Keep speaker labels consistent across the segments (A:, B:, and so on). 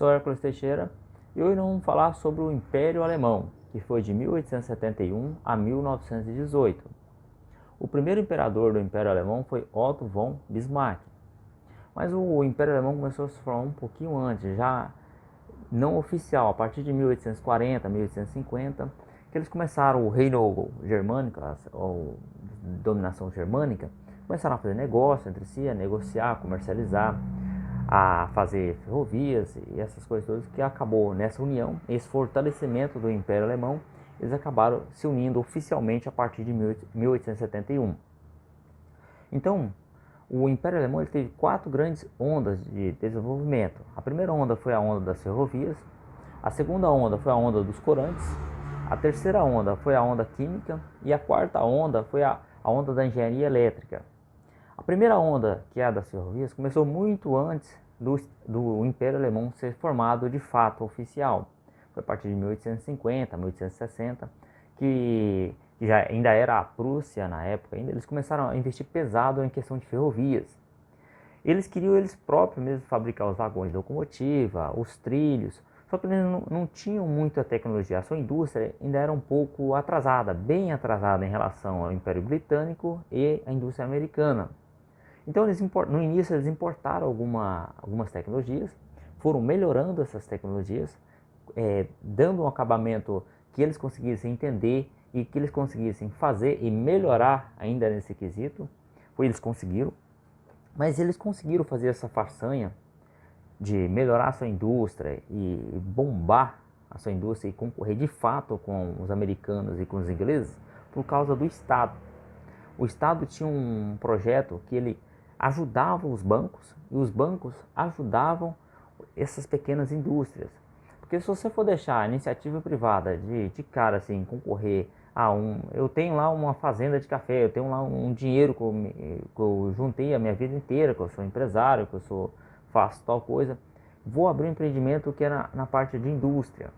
A: Sou Hércules Teixeira e hoje nós vamos falar sobre o Império Alemão, que foi de 1871 a 1918. O primeiro imperador do Império Alemão foi Otto von Bismarck, mas o Império Alemão começou a se formar um pouquinho antes, já não oficial, a partir de 1840, 1850, que eles começaram o reino germânico, a dominação germânica, começaram a fazer negócio entre si, a negociar, a comercializar, a fazer ferrovias e essas coisas todas, que acabou nessa união, esse fortalecimento do Império Alemão, eles acabaram se unindo oficialmente a partir de 1871. Então, o Império Alemão ele teve 4 grandes ondas de desenvolvimento. A primeira onda foi a onda das ferrovias, a segunda onda foi a onda dos corantes, a terceira onda foi a onda química e a quarta onda foi a onda da engenharia elétrica. A primeira onda, que é a das ferrovias, começou muito antes do Império Alemão ser formado de fato oficial. Foi a partir de 1850, 1860, que já ainda era a Prússia na época, ainda eles começaram a investir pesado em questão de ferrovias. Eles queriam eles próprios mesmo fabricar os vagões de locomotiva, os trilhos, só que eles não tinham muita tecnologia. A sua indústria ainda era um pouco atrasada, bem atrasada em relação ao Império Britânico e à indústria americana. Então, no início, eles importaram algumas tecnologias, foram melhorando essas tecnologias, dando um acabamento que eles conseguissem entender e que eles conseguissem fazer e melhorar ainda nesse quesito. Eles conseguiram, mas eles conseguiram fazer essa façanha de melhorar a sua indústria e bombar a sua indústria e concorrer de fato com os americanos e com os ingleses por causa do Estado. O Estado tinha um projeto que ele ajudava os bancos e os bancos ajudavam essas pequenas indústrias. Porque se você for deixar a iniciativa privada de cara assim, concorrer eu tenho lá uma fazenda de café, eu tenho lá um dinheiro que eu juntei a minha vida inteira, que eu sou empresário, que faço tal coisa, vou abrir um empreendimento que é na parte de indústria.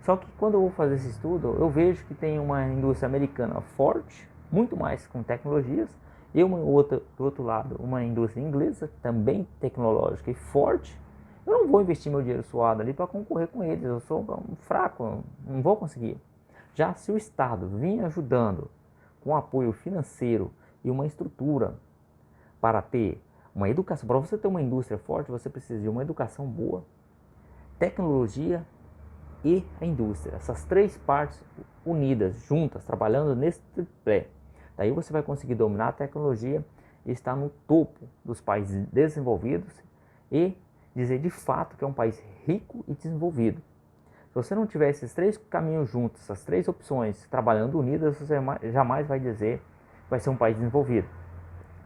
A: Só que quando eu vou fazer esse estudo, eu vejo que tem uma indústria americana forte, muito mais com tecnologias, e do outro lado, uma indústria inglesa, também tecnológica e forte. Eu não vou investir meu dinheiro suado ali para concorrer com eles, eu sou um fraco, não vou conseguir. Já se o Estado vinha ajudando com apoio financeiro e uma estrutura para ter uma educação, para você ter uma indústria forte, você precisa de uma educação boa, tecnologia e a indústria. Essas 3 partes unidas, juntas, trabalhando nesse tripé. Daí você vai conseguir dominar a tecnologia e estar no topo dos países desenvolvidos e dizer de fato que é um país rico e desenvolvido. Se você não tiver esses 3 caminhos juntos, essas 3 opções trabalhando unidas, você jamais vai dizer que vai ser um país desenvolvido.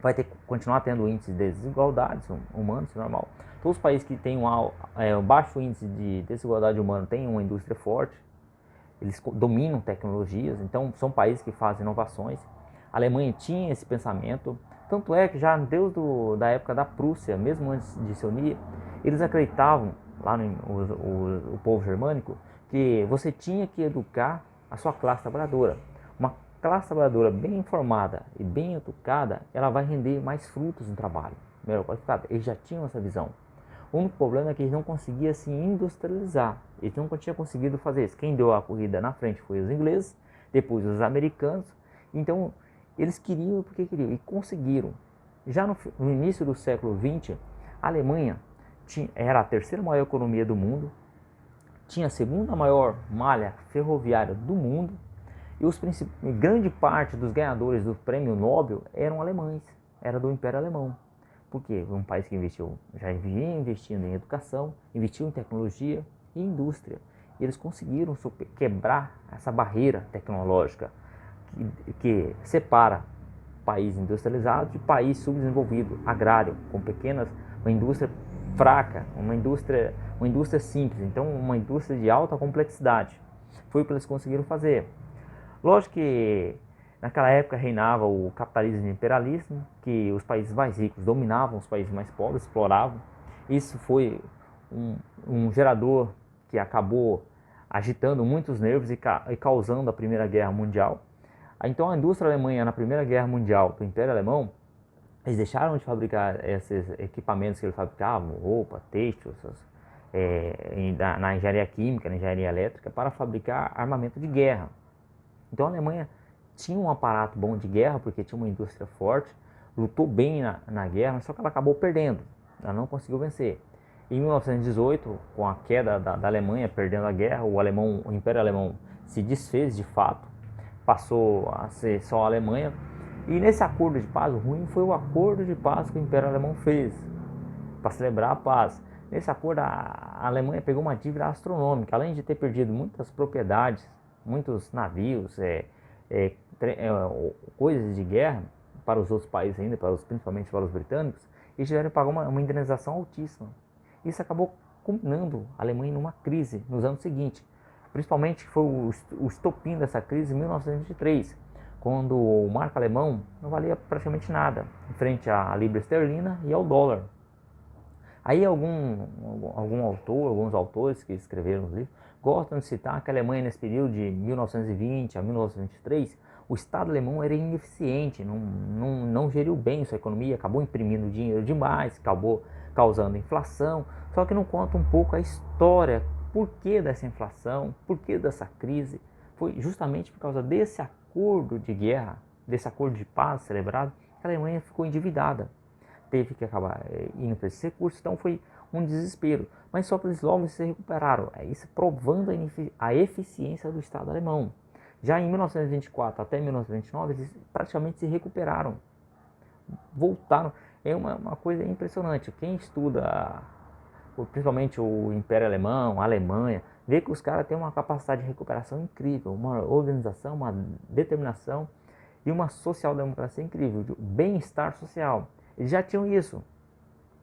A: Vai continuar tendo índices de desigualdades humanas, normal. Todos os países que têm um baixo índice de desigualdade humana têm uma indústria forte, eles dominam tecnologias, então são países que fazem inovações. A Alemanha tinha esse pensamento, tanto é que já desde da época da Prússia, mesmo antes de se unir, eles acreditavam, lá o povo germânico, que você tinha que educar a sua classe trabalhadora. Uma classe trabalhadora bem informada e bem educada, ela vai render mais frutos no trabalho, melhor qualificada. Eles já tinham essa visão. O único problema é que eles não conseguiam se industrializar. Eles não tinham conseguido fazer isso. Quem deu a corrida na frente foi os ingleses, depois os americanos. Então, eles queriam porque queriam e conseguiram. Já no início do século XX, a Alemanha era a terceira maior economia do mundo, tinha a segunda maior malha ferroviária do mundo e grande parte dos ganhadores do prêmio Nobel eram alemães, era do Império Alemão. Porque um país que já vinha investindo em educação, investiu em tecnologia e indústria. E eles conseguiram quebrar essa barreira tecnológica que separa país industrializado de país subdesenvolvido, agrário, com uma indústria fraca, uma indústria simples, então uma indústria de alta complexidade. Foi o que eles conseguiram fazer. Lógico que naquela época reinava o capitalismo e o imperialismo, que os países mais ricos dominavam os países mais pobres, exploravam. Isso foi um gerador que acabou agitando muitos nervos e causando a Primeira Guerra Mundial. Então a indústria alemã na Primeira Guerra Mundial do Império Alemão, eles deixaram de fabricar esses equipamentos que eles fabricavam, roupa, têxtil, na engenharia química, na engenharia elétrica, para fabricar armamento de guerra. Então a Alemanha tinha um aparato bom de guerra, porque tinha uma indústria forte, lutou bem na guerra, só que ela acabou perdendo, ela não conseguiu vencer. Em 1918, com a queda da Alemanha, perdendo a guerra, o Império Alemão se desfez de fato, passou a ser só a Alemanha. E nesse acordo de paz, o ruim foi o acordo de paz que o Império Alemão fez para celebrar a paz. Nesse acordo, a Alemanha pegou uma dívida astronômica, além de ter perdido muitas propriedades, muitos navios, coisas de guerra para os outros países ainda, principalmente para os britânicos, eles tiveram que pagar uma indenização altíssima. Isso acabou culminando a Alemanha numa crise nos anos seguintes. Principalmente foi o estopim dessa crise em 1923, quando o marco alemão não valia praticamente nada, em frente à libra esterlina e ao dólar. Aí alguns autores que escreveram os livros gostam de citar que a Alemanha nesse período de 1920 a 1923, o Estado alemão era ineficiente, não geriu bem sua economia, acabou imprimindo dinheiro demais, acabou causando inflação, só que não conta um pouco a história, por que dessa inflação, por que dessa crise. Foi justamente por causa desse acordo de guerra, desse acordo de paz celebrado, que a Alemanha ficou endividada. Teve que acabar indo para esses recursos, então foi um desespero. Mas só que eles logo se recuperaram, isso provando a eficiência do Estado alemão. Já em 1924 até 1929, eles praticamente se recuperaram, voltaram. É uma coisa impressionante. Quem estuda, principalmente o Império Alemão, a Alemanha, vê que os caras têm uma capacidade de recuperação incrível, uma organização, uma determinação e uma social-democracia incrível, de bem-estar social. Eles já tinham isso,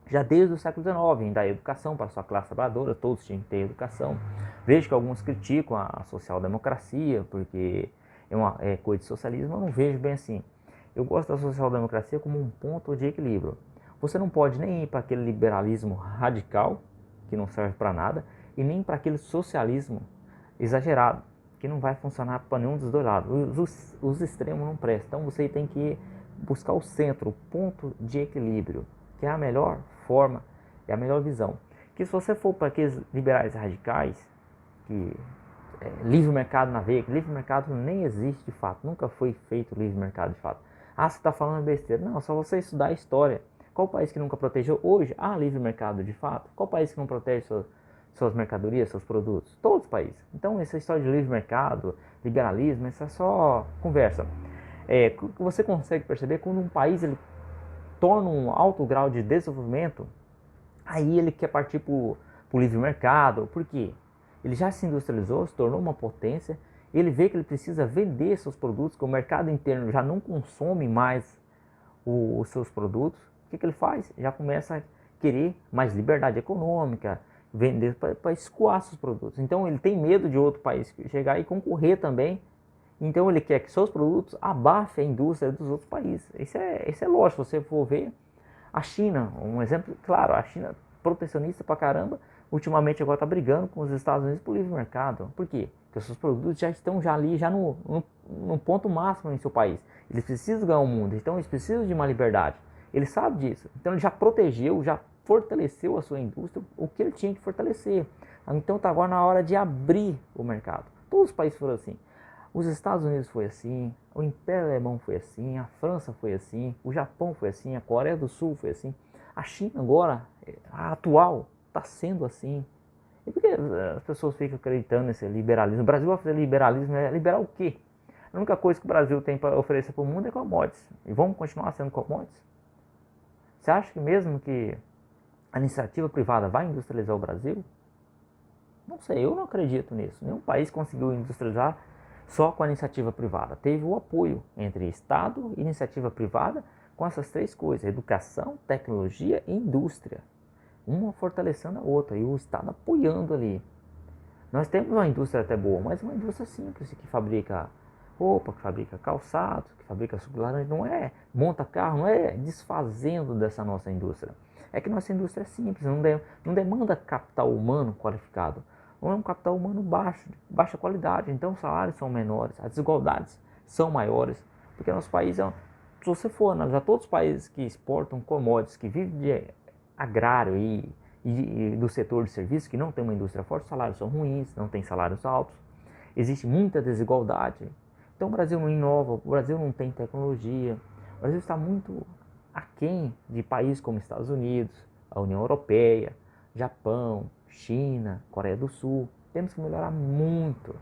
A: já desde o século XIX, da educação para a sua classe trabalhadora, todos tinham que ter educação. Vejo que alguns criticam a social-democracia, porque é coisa de socialismo, eu não vejo bem assim. Eu gosto da social-democracia como um ponto de equilíbrio. Você não pode nem ir para aquele liberalismo radical, que não serve para nada, e nem para aquele socialismo exagerado, que não vai funcionar para nenhum dos dois lados. Os extremos não prestam, então você tem que buscar o centro, o ponto de equilíbrio, que é a melhor forma, é a melhor visão. Que se você for para aqueles liberais radicais, que livre mercado na veia, que livre mercado nem existe de fato, nunca foi feito livre mercado de fato. Ah, você está falando besteira. Não, só você estudar a história. Qual país que nunca protegeu? Hoje há livre mercado de fato. Qual país que não protege suas mercadorias, seus produtos? Todos os países. Então essa história de livre mercado, liberalismo, isso é só conversa. Você consegue perceber quando um país ele torna um alto grau de desenvolvimento, aí ele quer partir para o livre mercado. Por quê? Ele já se industrializou, se tornou uma potência, ele vê que ele precisa vender seus produtos, que o mercado interno já não consome mais os seus produtos. O que ele faz? Já começa a querer mais liberdade econômica, vender para escoar seus produtos. Então ele tem medo de outro país chegar e concorrer também. Então ele quer que seus produtos abafem a indústria dos outros países. Isso é lógico, se você for ver. A China, um exemplo claro, a China protecionista pra caramba, ultimamente agora está brigando com os Estados Unidos por livre mercado. Por quê? Porque os seus produtos já estão ali no ponto máximo em seu país. Eles precisam ganhar o mundo, então eles precisam de uma liberdade. Ele sabe disso, então ele já protegeu, já fortaleceu a sua indústria, o que ele tinha que fortalecer. Então está agora na hora de abrir o mercado. Todos os países foram assim. Os Estados Unidos foi assim, o Império Alemão foi assim, a França foi assim, o Japão foi assim, a Coreia do Sul foi assim. A China agora, a atual, está sendo assim. E por que as pessoas ficam acreditando nesse liberalismo? O Brasil vai fazer liberalismo, liberar o quê? A única coisa que o Brasil tem para oferecer para o mundo é commodities. E vamos continuar sendo commodities? Você acha que mesmo que a iniciativa privada vai industrializar o Brasil? Não sei, eu não acredito nisso. Nenhum país conseguiu industrializar só com a iniciativa privada. Teve o apoio entre Estado e iniciativa privada com essas três coisas: educação, tecnologia e indústria. Uma fortalecendo a outra e o Estado apoiando ali. Nós temos uma indústria até boa, mas uma indústria simples que fabrica roupa, que fabrica calçados, que fabrica suco de laranja, não é monta carro, não é desfazendo dessa nossa indústria. É que nossa indústria é simples, não demanda capital humano qualificado. Ou é um capital humano baixo, de baixa qualidade, então os salários são menores, as desigualdades são maiores, porque nosso país se você for analisar todos os países que exportam commodities, que vivem de agrário e e do setor de serviços, que não tem uma indústria forte, os salários são ruins, não tem salários altos, existe muita desigualdade. Então o Brasil não inova, o Brasil não tem tecnologia, o Brasil está muito aquém de países como Estados Unidos, a União Europeia, Japão, China, Coreia do Sul. Temos que melhorar muito.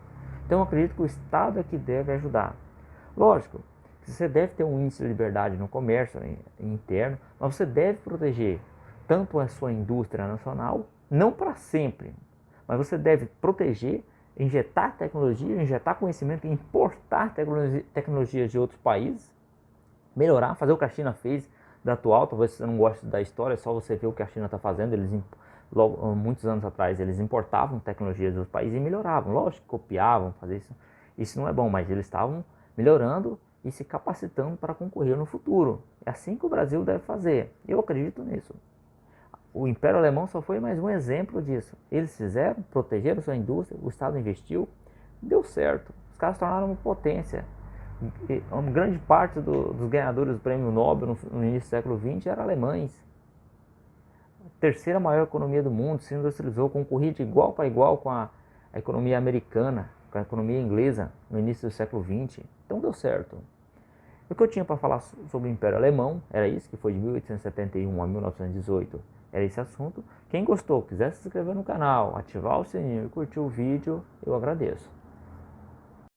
A: Então eu acredito que o Estado é que deve ajudar. Lógico, você deve ter um índice de liberdade no comércio interno, mas você deve proteger tanto a sua indústria nacional, não para sempre, mas você deve proteger, injetar tecnologia, injetar conhecimento, importar tecnologias de outros países, melhorar, fazer o que a China fez da atual. Talvez você não goste da história, é só você ver o que a China está fazendo. Logo, muitos anos atrás, eles importavam tecnologias dos países e melhoravam. Lógico, copiavam, fazer isso. Isso não é bom, mas eles estavam melhorando e se capacitando para concorrer no futuro. É assim que o Brasil deve fazer. Eu acredito nisso. O Império Alemão só foi mais um exemplo disso. Eles fizeram, protegeram sua indústria, o Estado investiu, deu certo. Os caras se tornaram uma potência. E uma grande parte dos ganhadores do prêmio Nobel no início do século XX eram alemães. A terceira maior economia do mundo se industrializou, concorria de igual para igual com a economia americana, com a economia inglesa no início do século XX. Então deu certo. O que eu tinha para falar sobre o Império Alemão era isso, que foi de 1871 a 1918. Era esse assunto. Quem gostou, quiser se inscrever no canal, ativar o sininho e curtir o vídeo, eu agradeço.